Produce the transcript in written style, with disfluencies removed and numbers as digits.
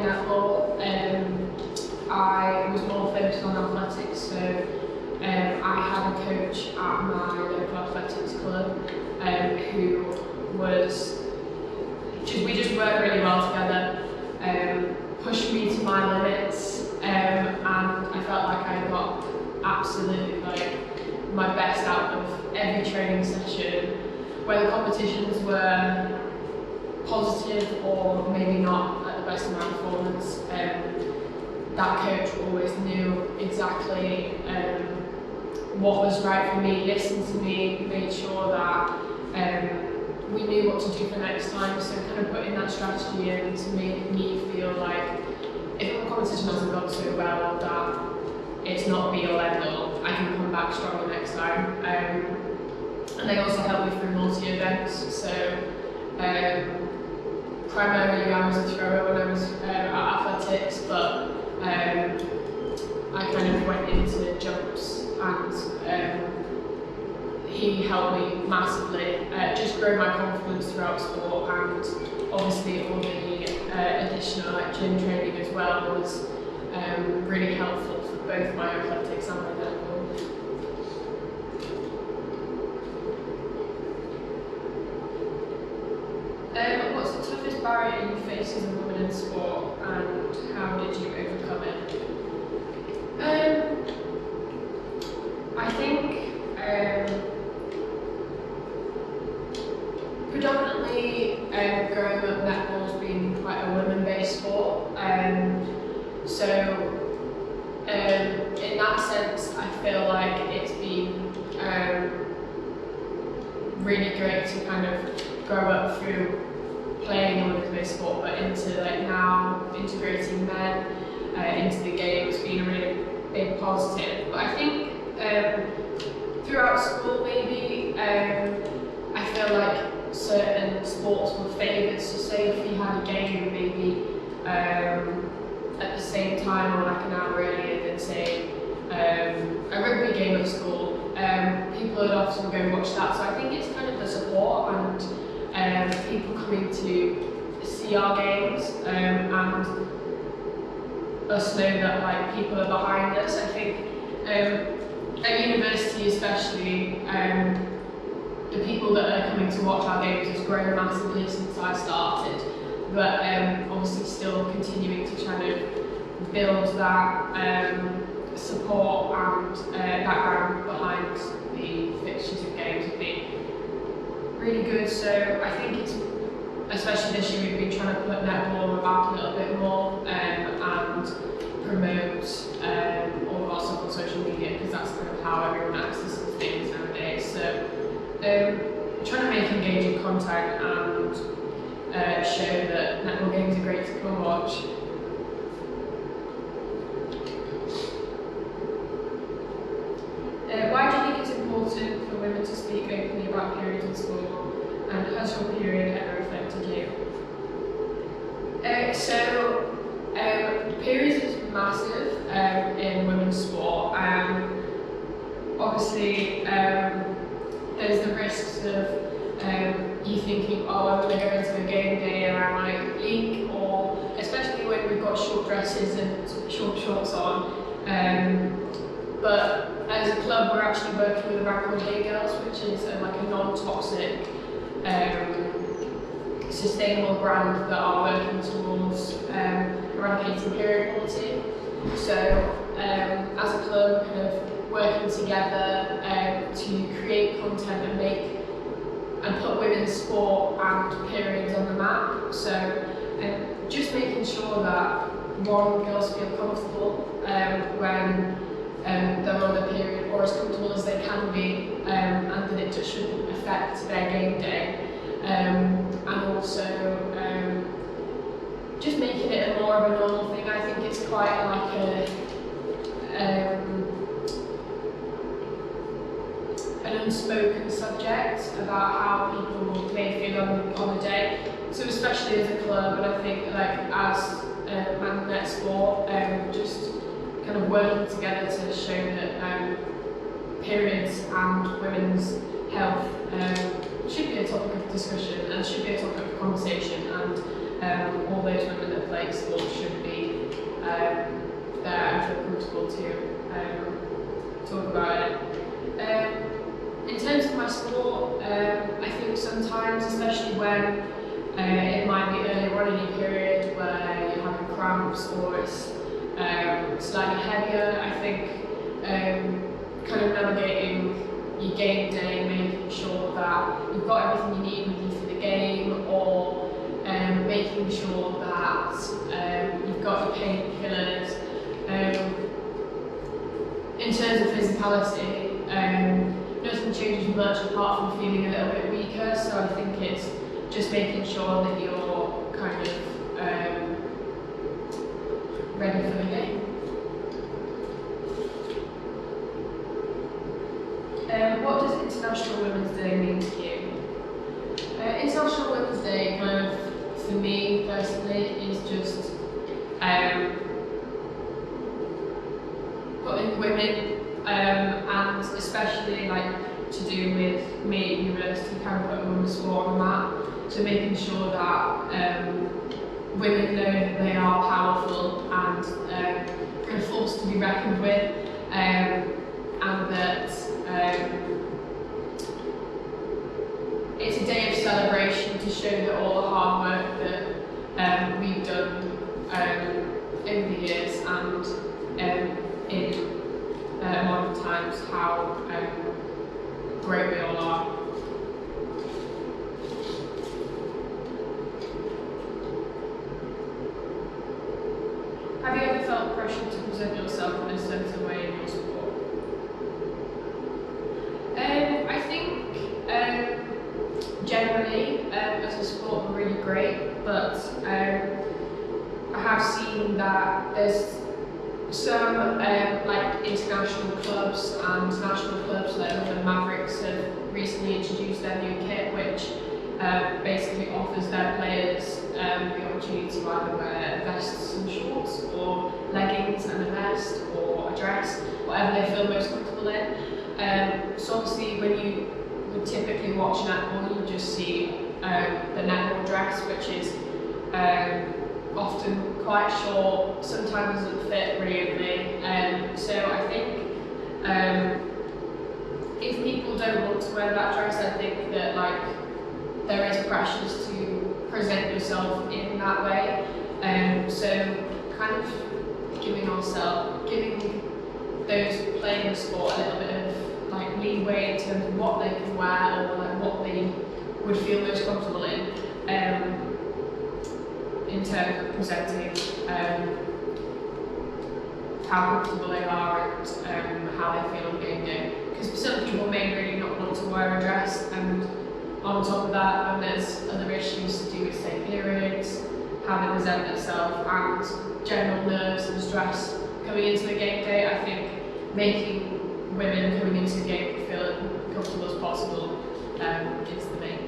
netball, I was more focused on athletics, so I had a coach at my local athletics club who was we just worked really well together, pushed me to my limits, and I felt like I got absolutely my best out of every training session, whether competitions were positive or maybe not at the best of my performance. That coach always knew exactly what was right for me, listened to me, made sure that we knew what to do for next time, so kind of putting that strategy in to make me feel like if a competition hasn't gone so well that it's not be all end all, I can come back stronger next time. And they also helped me through multi-events, so primarily I was a thrower when I was at athletics, but I kind of went into jumps, and he helped me massively just grow my confidence throughout sport, and obviously all the additional gym training as well was really helpful for both my athletics and my netball. What's the toughest barrier you face as a woman in sport, and how did you overcome it? I think predominantly growing up, netball's been quite a women-based sport, so in that sense I feel like it's been really great to kind of grow up through playing a women's-based sport, but into now integrating men into the game has been a really big positive. But I think throughout school maybe I feel like certain sports were favoured, so say if we had a game maybe at the same time or like an hour earlier than say a rugby game at school, people would often go watch that, so I think it's kind of the support and people coming to see our games and us know that like people are behind us. I think at university especially, the people that are coming to watch our games has grown massively since I started, but obviously still continuing to try to build that support and background behind the fixtures of games would be really good. So I think it's, especially this year, we've been trying to put netball on the map a little bit more and promote all of our stuff on social media, because that's kind of how everyone accesses things nowadays. So trying to make engaging content and show that netball games are great to come and watch. Why do you think it's important for women to speak openly about periods in sport, and has your period ever affected you? Periods is massive in women's sport. Obviously, there's the risks of you thinking, oh, I'm going to go into a game day and I might leak, or especially when we've got short dresses and short shorts on. But as a club, we're actually working with Radical Day Girls, which is like a non-toxic, sustainable brand that are working towards eradicating period quality. So as a club, kind of working together to create content and make and put women's sport and periods on the map. So just making sure that one, girls feel comfortable when they're on their period, or as comfortable as they can be, and that it just shouldn't affect their game day. And also just making it more of a normal thing. I think it's quite like an unspoken subject about how people may feel on the day. So especially as a club, and I think like as Man Net Sport, just kind of working together to show that periods and women's health should be a topic of discussion and should be a topic of conversation, and all those women that play sport should be there and feel comfortable to talk about it. In terms of my sport, I think sometimes, especially when it might be earlier on in your period where you're having cramps or it's slightly heavier, I think kind of navigating your game day, making sure that you've got everything you need with you for the game, or making sure that you've got your painkillers. In terms of physicality, nothing changes much apart from feeling a little bit weaker, so I think it's just making sure that you're kind of ready for the game. What does International Women's Day mean to you? International Women's Day, kind of, for me personally, is just putting women, and especially like to do with me at university, kind of putting women's sport on the map, so making sure that women know that they are powerful and kind of forced to be reckoned with, and that it's a day of celebration to show that all the hard work that we've done over the years and in modern times, how great we all are. Have you ever felt pressure to present yourself in a certain way in your sport? I think generally as a sport we're really great, but I have seen that there's some like international clubs and national clubs like the Mavericks have recently introduced their new kit, which basically offers their players the opportunity to either wear vests and shorts, or leggings and a vest, or a dress, whatever they feel most comfortable in. So obviously when you would typically watch netball, you just see the netball dress, which is often quite short, sometimes doesn't fit really. So I think if people don't want to wear that dress, I think that like there is pressures to present yourself in that way. So kind of giving those playing the sport a little bit of like leeway in terms of what they can wear, or like what they would feel most comfortable in terms of presenting how comfortable they are and how they feel on game day. Because some people may really not want to wear a dress, and on top of that, when there's other issues to do with, say, periods, how they present themselves, and general nerves and stress coming into a game day, I think making women coming into a game feel as comfortable as possible is the main